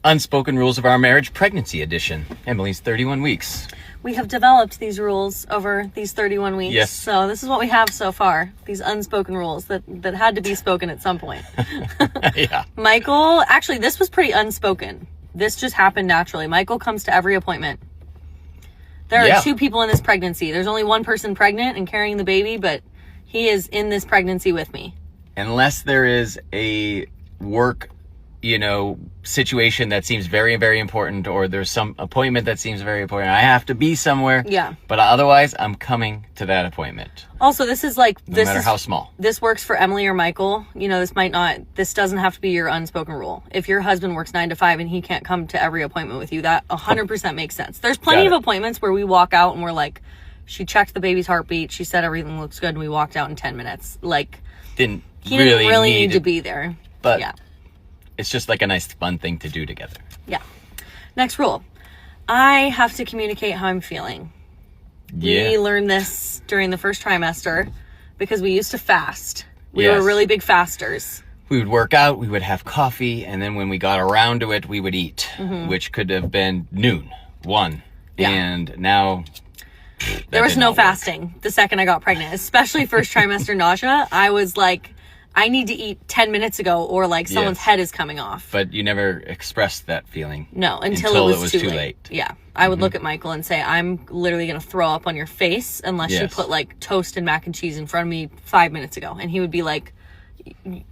Unspoken Rules of Our Marriage Pregnancy Edition. Emily's 31 weeks. We have developed these rules over these 31 weeks. Yes. So this is what we have so far. These unspoken rules that had to be spoken at some point. Yeah. Michael, actually, this was pretty unspoken. This just happened naturally. Michael comes to every appointment. There are two people in this pregnancy. There's only one person pregnant and carrying the baby, but he is in this pregnancy with me. Unless there is a work, situation that seems very, very important, or there's some appointment that seems very important. I have to be somewhere. Yeah. But otherwise, I'm coming to that appointment. Also, this is like... No matter how small. This works for Emily or Michael. This doesn't have to be your unspoken rule. If your husband works 9 to 5 and he can't come to every appointment with you, that 100% makes sense. There's plenty of appointments where we walk out and we're like, she checked the baby's heartbeat, she said everything looks good, and we walked out in 10 minutes. Like, he didn't really need to be there. But yeah. It's just like a nice fun thing to do together. Yeah. Next rule. I have to communicate how I'm feeling. Yeah. We learned this during the first trimester because we used to fast. We were really big fasters. We would work out, we would have coffee, and then when we got around to it, we would eat, which could have been noon, 1. Yeah. And now... There was no fasting the second I got pregnant, especially first trimester nausea. I was like... I need to eat 10 minutes ago or like someone's head is coming off. But you never expressed that feeling. No, until it was too late. Yeah. I would look at Michael and say, I'm literally going to throw up on your face unless you put like toast and mac and cheese in front of me 5 minutes ago. And he would be like,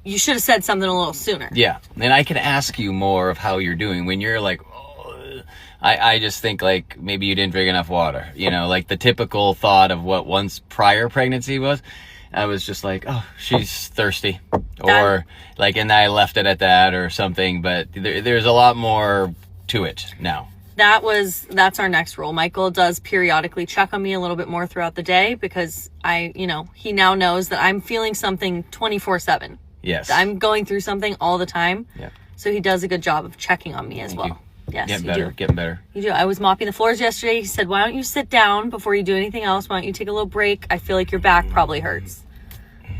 you should have said something a little sooner. Yeah. And I can ask you more of how you're doing when you're like, I just think like maybe you didn't drink enough water. Like the typical thought of what one's prior pregnancy was. I was just like, oh, she's thirsty, or like, and I left it at that or something, but there's a lot more to it now. That's our next rule. Michael does periodically check on me a little bit more throughout the day because he now knows that I'm feeling something 24/7. Yes. I'm going through something all the time. Yeah. So he does a good job of checking on me as well. Yes, getting better. You do. I was mopping the floors yesterday. He said, why don't you sit down before you do anything else? Why don't you take a little break? I feel like your back probably hurts.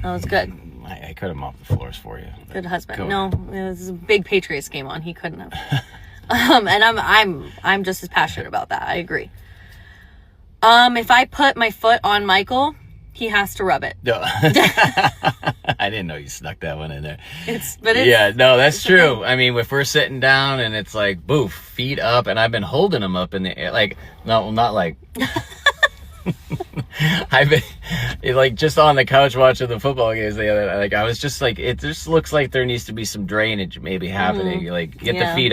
That was good. I could have mopped the floors for you. Good husband. No, it was a big Patriots game on. He couldn't have. And I'm just as passionate about that. I agree. If I put my foot on Michael, he has to rub it. No. I didn't know you snuck that one in there. Yeah, no, that's true. I mean, if we're sitting down and it's like, boof, feet up, and I've been holding them up in the air, like, no, not like... I've been like just on the couch watching the football games the other night. Like I was just like, it just looks like there needs to be some drainage maybe happening. Like get the feet up.